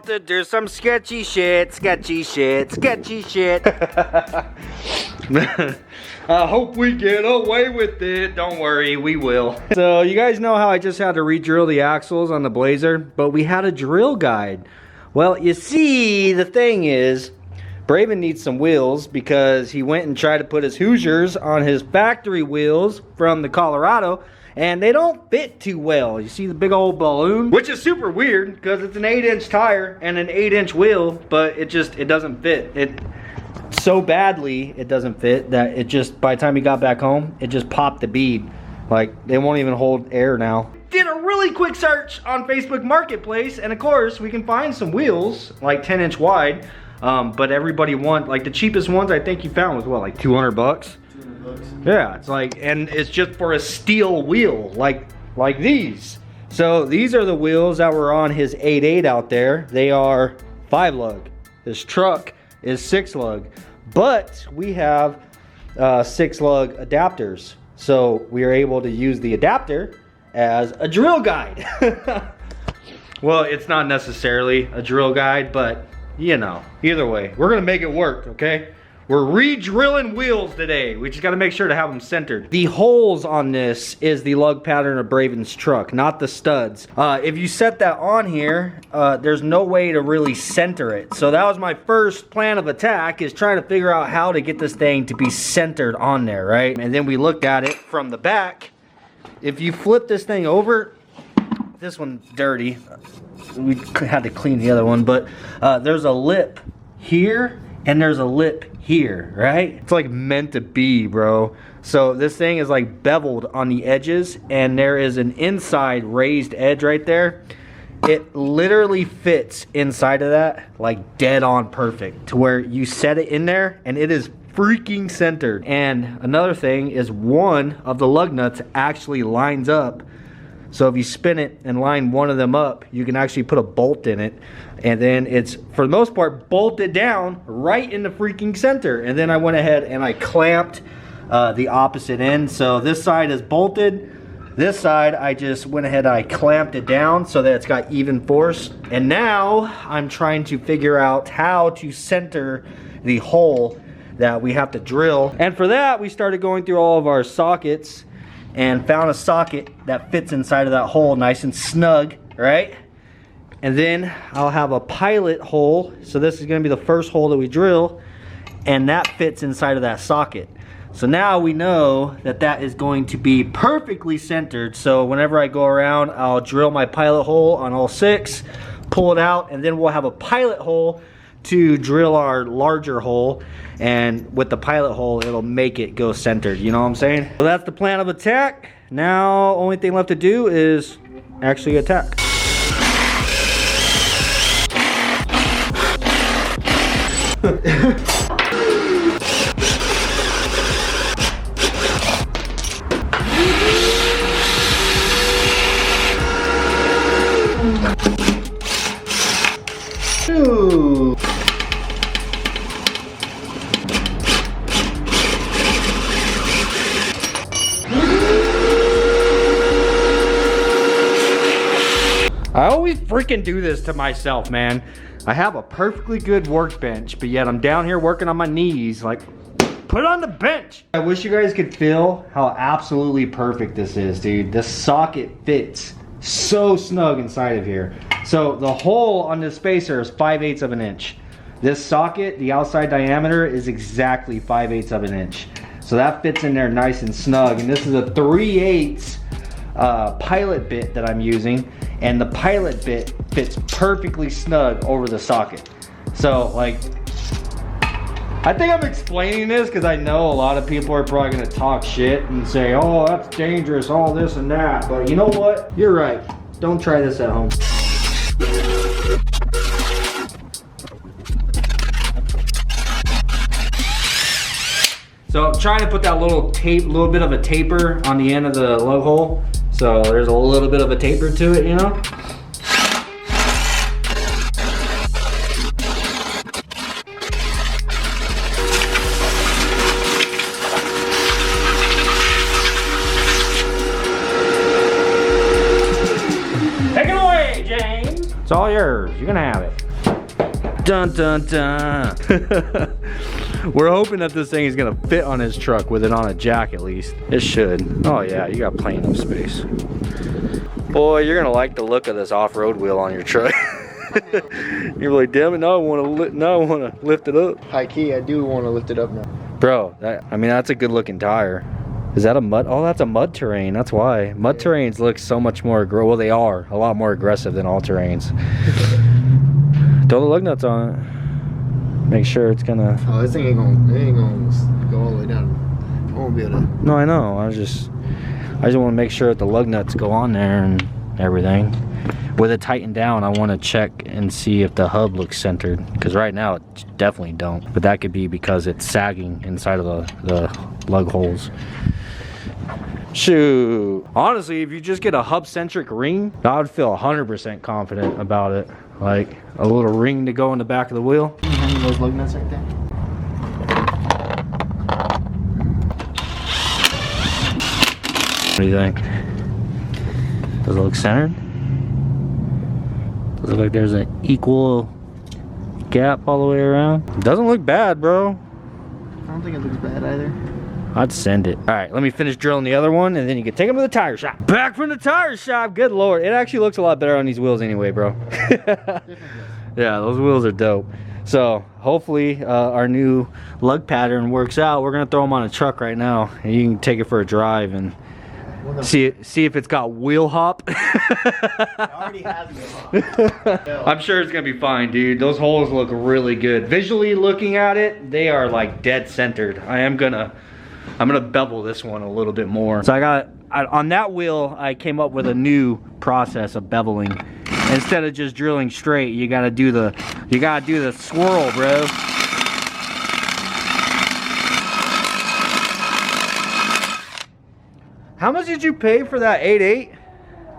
about to do some sketchy shit. I hope we get away with it. Don't worry, we will. So you guys know how I just had to re-drill the axles on the Blazer, but we had a drill guide. Well, you see, the thing is, Braven needs some wheels because he went and tried to put his Hoosiers on his factory wheels from the Colorado, and they don't fit too well. You see the big old balloon? Which is super weird because it's an 8-inch tire and an 8-inch wheel, but it doesn't fit. It so badly it doesn't fit that it just, by the time he got back home, it just popped the bead. Like, they won't even hold air now. Did a really quick search on Facebook Marketplace, and of course we can find some wheels like 10-inch wide. But everybody like the cheapest ones I think you found was what, like 200 bucks? 200 bucks. Yeah, it's like, and it's just for a steel wheel, like these. So these are the wheels that were on his 8.8 out there. They are 5-lug. This truck is 6-lug, but we have 6-lug adapters. So we are able to use the adapter as a drill guide. Well, it's not necessarily a drill guide, but you know, either way, we're gonna make it work, okay? We're re-drilling wheels today. We just gotta make sure to have them centered. The holes on this is the lug pattern of Braven's truck, not the studs. If you set that on here, there's no way to really center it. So that was my first plan of attack, is trying to figure out how to get this thing to be centered on there, right? And then we looked at it from the back. If you flip this thing over, this one's dirty. We had to clean the other one, but there's a lip here and there's a lip here, right? It's like meant to be, bro. So this thing is like beveled on the edges, and there is an inside raised edge right there. It literally fits inside of that like dead on perfect, to where you set it in there and it is freaking centered. And another thing is, one of the lug nuts actually lines up. So if you spin it and line one of them up, you can actually put a bolt in it. And then it's, for the most part, bolted down right in the freaking center. And then I went ahead and I clamped the opposite end. So this side is bolted. This side, I just went ahead and I clamped it down so that it's got even force. And now I'm trying to figure out how to center the hole that we have to drill. And for that, we started going through all of our sockets and found a socket that fits inside of that hole nice and snug, right? And then I'll have a pilot hole. So this is gonna be the first hole that we drill, and that fits inside of that socket. So now we know that that is going to be perfectly centered. So whenever I go around, I'll drill my pilot hole on all 6, pull it out, and then we'll have a pilot hole to drill our larger hole, and with the pilot hole it'll make it go centered, you know what I'm saying? So that's the plan of attack. Now only thing left to do is actually attack. Ooh. I always freaking do this to myself, man. I have a perfectly good workbench, but yet I'm down here working on my knees. Like, put it on the bench. I wish you guys could feel how absolutely perfect this is, dude. This socket fits so snug inside of here. So the hole on this spacer is 5/8 of an inch. This socket, the outside diameter, is exactly 5/8 of an inch. So that fits in there nice and snug. And this is a 3/8 pilot bit that I'm using, and the pilot bit fits perfectly snug over the socket. So like, I think I'm explaining this because I know a lot of people are probably gonna talk shit and say, oh, that's dangerous, all this and that. But you know what? You're right. Don't try this at home. So I'm trying to put that little bit of a taper on the end of the lug hole. So there's a little bit of a taper to it, you know? Take it away, James. It's all yours. You can have it. Dun dun dun. We're hoping that this thing is gonna fit on his truck with it on a jack at least. It should. Oh yeah, you got plenty of space. Boy, you're gonna like the look of this off-road wheel on your truck. You're like, damn it, now I wanna lift it up. High key, I do want to lift it up now. Bro, I mean, that's a good looking tire. Is that a mud? Oh, that's a mud terrain. That's why. Mud terrains look so much more aggressive. Well, they are a lot more aggressive than all terrains. Throw the lug nuts on it. Make sure it's gonna. Oh, this thing ain't gonna go all the way down. I won't be able to. No, I know. I just want to make sure that the lug nuts go on there and everything. With it tightened down, I want to check and see if the hub looks centered. Because right now, it definitely don't. But that could be because it's sagging inside of the lug holes. Shoot. Honestly, if you just get a hub-centric ring, I would feel 100% confident about it. Like a little ring to go in the back of the wheel. Hang those lug nuts right there. What do you think? Does it look centered? Does it look like there's an equal gap all the way around? It doesn't look bad, bro. I don't think it looks bad either. I'd send it. All right, let me finish drilling the other one, and then you can take them to the tire shop. Back from the tire shop. Good Lord. It actually looks a lot better on these wheels anyway, bro. Yeah, those wheels are dope. So hopefully our new lug pattern works out. We're going to throw them on a truck right now, and you can take it for a drive and see if it's got wheel hop. It already has wheel hop. I'm sure it's gonna be fine, dude. Those holes look really good. Visually looking at it, they are like dead centered. I'm gonna bevel this one a little bit more. So on that wheel, I came up with a new process of beveling. Instead of just drilling straight, you gotta do the swirl, bro. How much did you pay for that 8.8?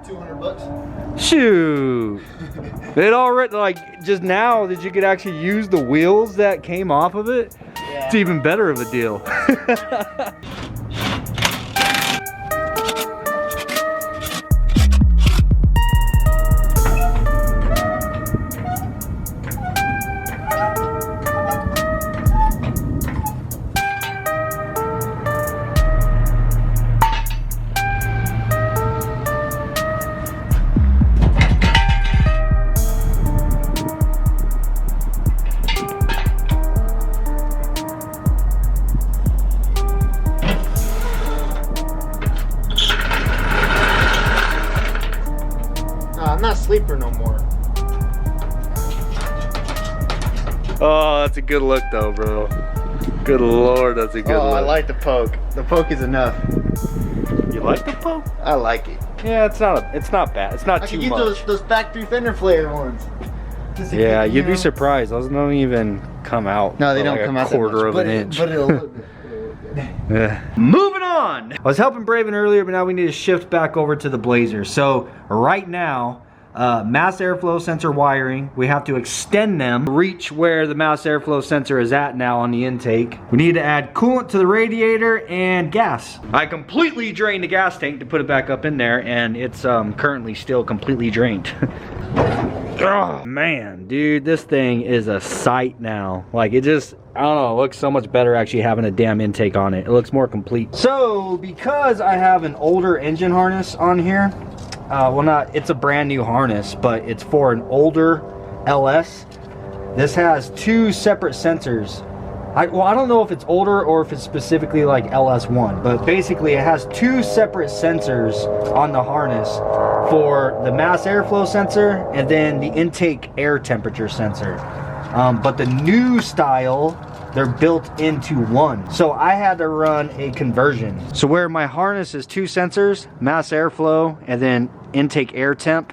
$200. Shoot. It already, like, just now that you could actually use the wheels that came off of it, yeah. It's even better of a deal. I'm not sleeper no more. Oh, that's a good look though, bro. Good Lord, that's a good look. I like the poke. The poke is enough. You like the poke? I like it. Yeah, it's not bad. It's not too much. I could use those factory fender flare ones. Yeah, you'd be surprised. Those don't even come out. No, they don't like come out a quarter of an inch. But it'll look good. Yeah. Moving on. I was helping Braven earlier, but now we need to shift back over to the Blazer. So right now, mass airflow sensor wiring, we have to extend them, reach where the mass airflow sensor is at now on the intake. We need to add coolant to the radiator and gas. I completely drained the gas tank to put it back up in there, and it's currently still completely drained. Oh man, dude, this thing is a sight now. Like, it just, I don't know, it looks so much better actually having a damn intake on it. It looks more complete. So because I have an older engine harness on here, well, it's a brand new harness, but it's for an older LS. This has two separate sensors. I don't know if it's older or if it's specifically like LS1, but basically it has two separate sensors on the harness for the mass airflow sensor and then the intake air temperature sensor. But the new style, they're built into one. So I had to run a conversion. So where my harness is two sensors, mass airflow and then intake air temp,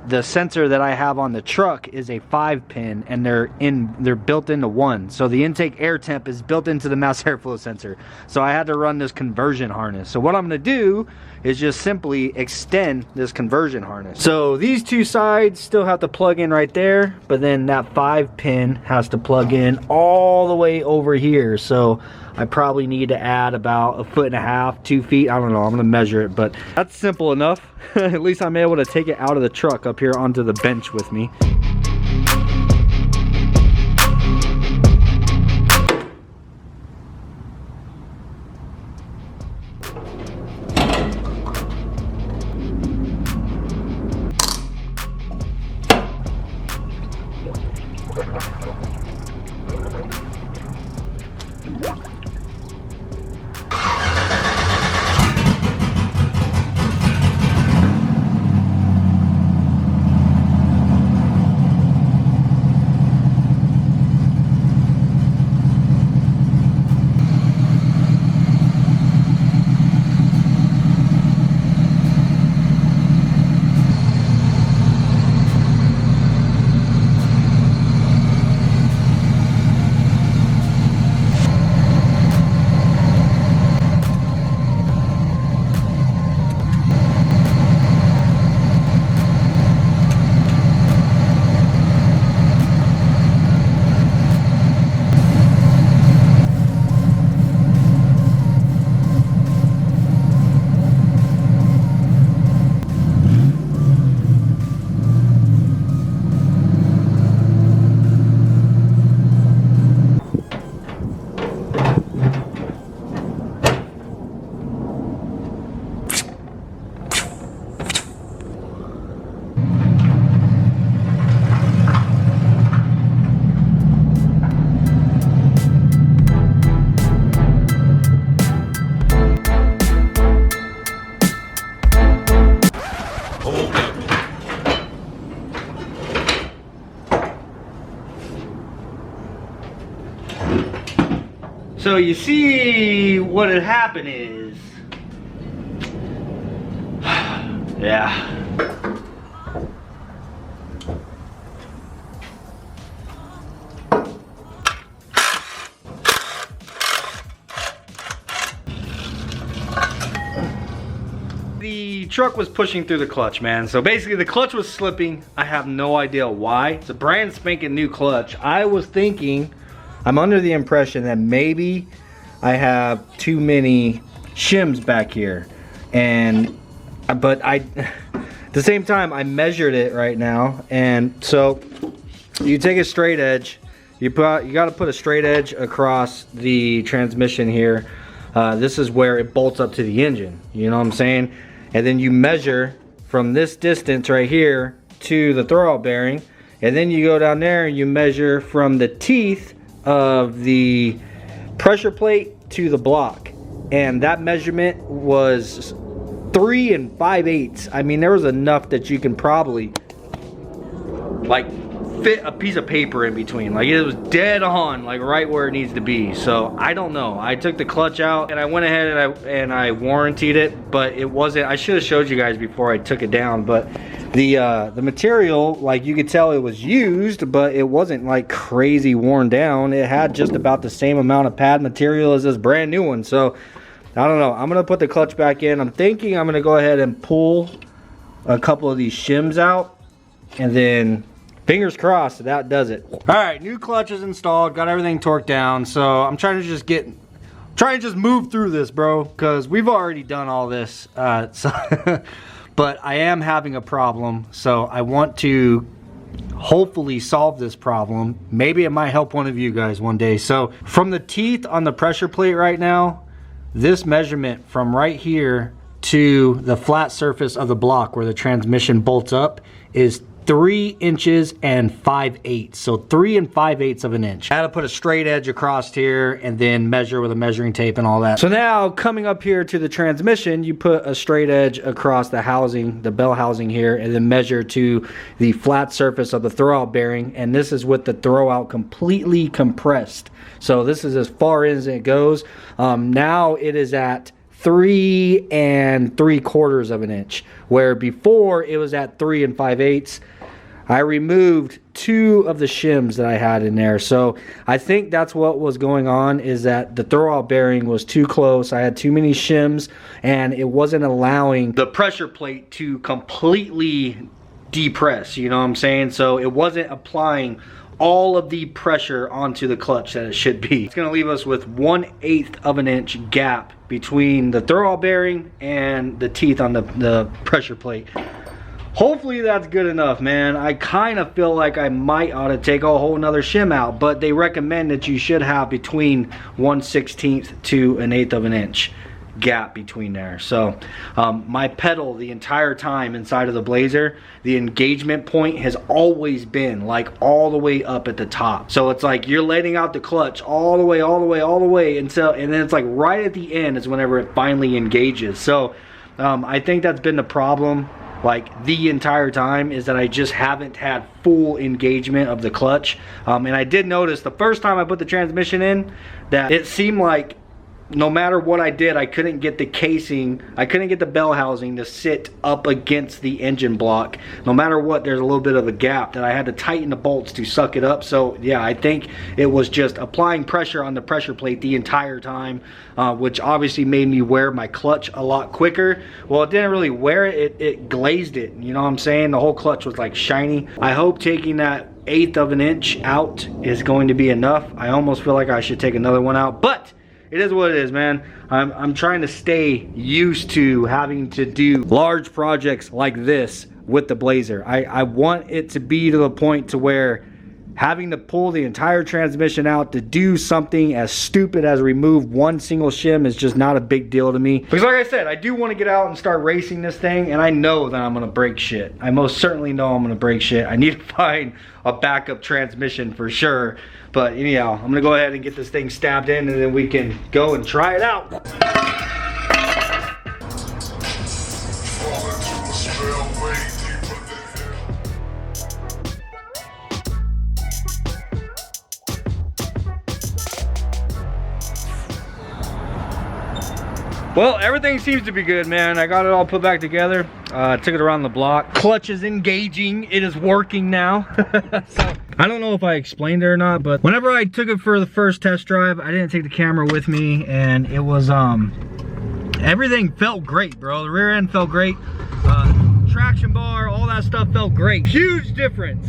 the sensor that I have on the truck is a 5-pin, and they're built into one. So the intake air temp is built into the mass airflow sensor. So I had to run this conversion harness. So what I'm gonna do is just simply extend this conversion harness. So these two sides still have to plug in right there, but then that 5-pin has to plug in all the way over here. So I probably need to add about 1.5 feet, 2 feet. I don't know, I'm gonna measure it, but that's simple enough. At least I'm able to take it out of the truck up here onto the bench with me. So you see what had happened is, yeah. The truck was pushing through the clutch, man. So basically the clutch was slipping. I have no idea why. It's a brand spanking new clutch. I was thinking, I'm under the impression that maybe I have too many shims back here. But at the same time, I measured it right now. And so you take a straight edge. You got to put a straight edge across the transmission here. This is where it bolts up to the engine. You know what I'm saying? And then you measure from this distance right here to the throwout bearing. And then you go down there and you measure from the teeth of the pressure plate to the block. And that measurement was 3 5/8. I mean, there was enough that you can probably like fit a piece of paper in between. Like, it was dead on, like right where it needs to be. So I don't know. I took the clutch out and I went ahead and I warrantied it, but it wasn't, I should have showed you guys before I took it down, but the material, like, you could tell it was used, but it wasn't like crazy worn down. It had just about the same amount of pad material as this brand new one. So I don't know. I'm gonna put the clutch back in. I'm thinking I'm gonna go ahead and pull a couple of these shims out, and then fingers crossed that does it. All right, new clutch is installed, got everything torqued down. So I'm trying to just move through this, bro, because we've already done all this. But I am having a problem, so I want to hopefully solve this problem. Maybe it might help one of you guys one day. So from the teeth on the pressure plate right now, this measurement from right here to the flat surface of the block where the transmission bolts up is 3 inches and 5/8. So 3 5/8 of an inch. I had to put a straight edge across here and then measure with a measuring tape and all that. So now coming up here to the transmission, you put a straight edge across the housing, the bell housing here, and then measure to the flat surface of the throwout bearing. And this is with the throwout completely compressed. So this is as far as it goes. Now it is at 3 3/4 of an inch, where before it was at 3 5/8. I removed 2 of the shims that I had in there. So I think that's what was going on, is that the throwout bearing was too close. I had too many shims and it wasn't allowing the pressure plate to completely depress, you know what I'm saying? So it wasn't applying all of the pressure onto the clutch that it should be. It's gonna leave us with 1/8 of an inch gap between the throwout bearing and the teeth on the pressure plate. Hopefully that's good enough, man. I kind of feel like I might ought to take a whole nother shim out, but they recommend that you should have between 1/16 to 1/8 of an inch gap between there. So my pedal the entire time inside of the Blazer, the engagement point has always been like all the way up at the top. So it's like you're letting out the clutch all the way and then it's like right at the end is whenever it finally engages. So I think that's been the problem like the entire time, is that I just haven't had full engagement of the clutch. And I did notice the first time I put the transmission in that it seemed like no matter what I did, I couldn't get the casing, I couldn't get the bell housing to sit up against the engine block. No matter what, there's a little bit of a gap that I had to tighten the bolts to suck it up. So yeah, I think it was just applying pressure on the pressure plate the entire time, which obviously made me wear my clutch a lot quicker. Well, it didn't really wear it, it glazed it. You know what I'm saying? The whole clutch was like shiny. I hope taking that 1/8 of an inch out is going to be enough. I almost feel like I should take another one out, but it is what it is, man. I'm trying to stay used to having to do large projects like this with the Blazer. I want it to be to the point to where having to pull the entire transmission out to do something as stupid as remove one single shim is just not a big deal to me. Because like I said, I do want to get out and start racing this thing, and I know that I'm gonna break shit. I most certainly know I'm gonna break shit. I need to find a backup transmission for sure. But anyhow, I'm gonna go ahead and get this thing stabbed in, and then we can go and try it out. Well, everything seems to be good, man. I got it all put back together. Took it around the block. Clutch is engaging. It is working now. So, I don't know if I explained it or not, but whenever I took it for the first test drive, I didn't take the camera with me, and it was, everything felt great, bro. The rear end felt great. Traction bar, all that stuff felt great. Huge difference.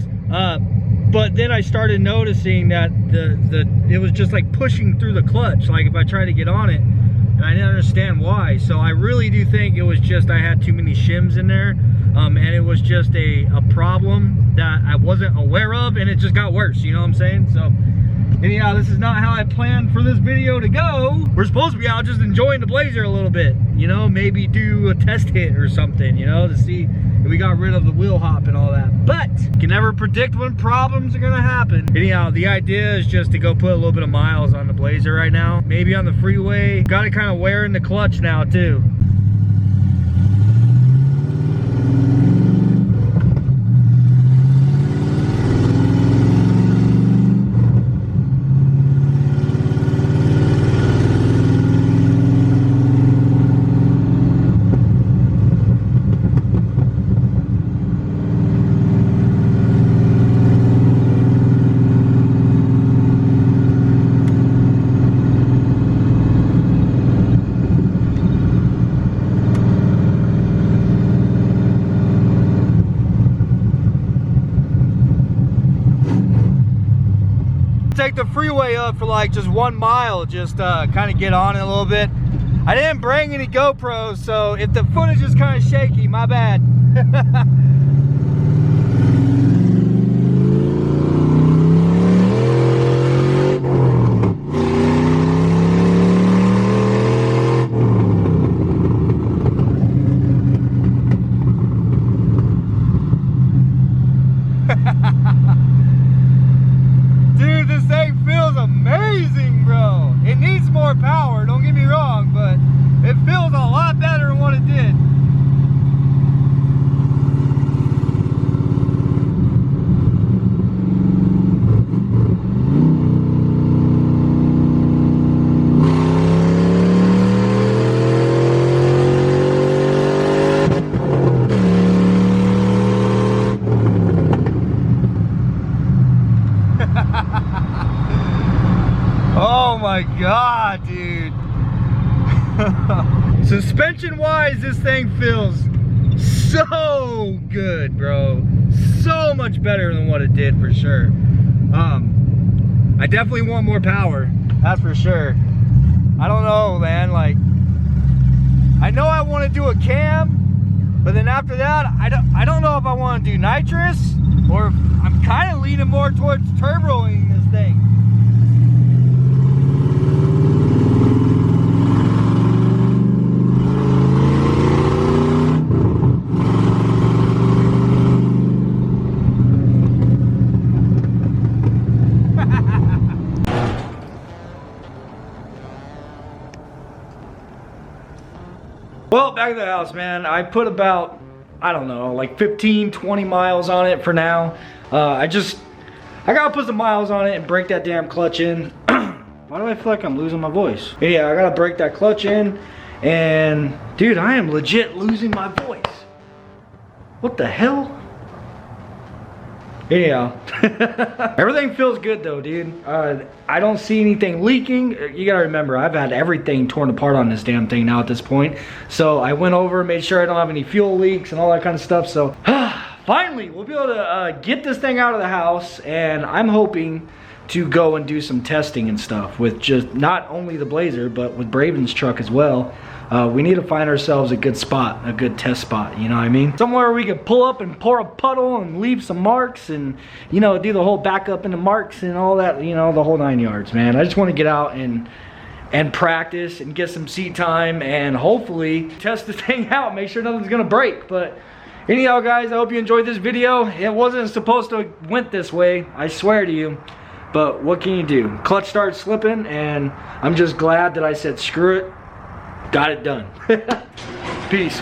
But then I started noticing that it was just like pushing through the clutch. Like if I tried to get on it, and I didn't understand why. So I really do think it was just I had too many shims in there, and it was just a problem that I wasn't aware of, and it just got worse, you know what I'm saying? So anyhow, this is not how I planned for this video to go. We're supposed to be out just enjoying the Blazer a little bit, you know, maybe do a test hit or something, you know, to see if we got rid of the wheel hop and all that. But you can never predict when problems are gonna happen. Anyhow, the idea is just to go put a little bit of miles on the Blazer right now. Maybe on the freeway. Got it kind of wearing the clutch now too. Take the freeway up for like just 1 mile, just kind of get on it a little bit. I didn't bring any GoPros, so if the footage is kind of shaky, my bad. Dude, this thing feels amazing, bro. It needs more power, don't get me wrong, but it feels a lot better than what it did. Oh my God, dude. Suspension wise, this thing feels so good, bro. So much better than what it did for sure. I definitely want more power, that's for sure. I don't know, man, like, I know I want to do a cam, but then after that, I don't know if I want to do nitrous, or if I'm kind of leaning more towards turboing this thing. Well, back at the house, man. I put about, I don't know, like 15, 20 miles on it for now. I gotta put some miles on it and break that damn clutch in. Why do I feel like I'm losing my voice? Yeah, I gotta break that clutch in. And dude, I am legit losing my voice. What the hell? Anyhow, everything feels good though, dude. I don't see anything leaking. You gotta remember, I've had everything torn apart on this damn thing now at this point. So I went over, made sure I don't have any fuel leaks and all that kind of stuff. So finally, we'll be able to get this thing out of the house, and I'm hoping to go and do some testing and stuff with just not only the Blazer, but with Braven's truck as well. We need to find ourselves a good spot, a good test spot, you know what I mean? Somewhere we could pull up and pour a puddle and leave some marks and, you know, do the whole back up into marks and all that, you know, the whole 9 yards, man. I just want to get out and practice and get some seat time and hopefully test the thing out, make sure nothing's gonna break. But anyhow, guys, I hope you enjoyed this video. It wasn't supposed to have went this way, I swear to you. But what can you do? Clutch started slipping, and I'm just glad that I said screw it. Got it done. Peace.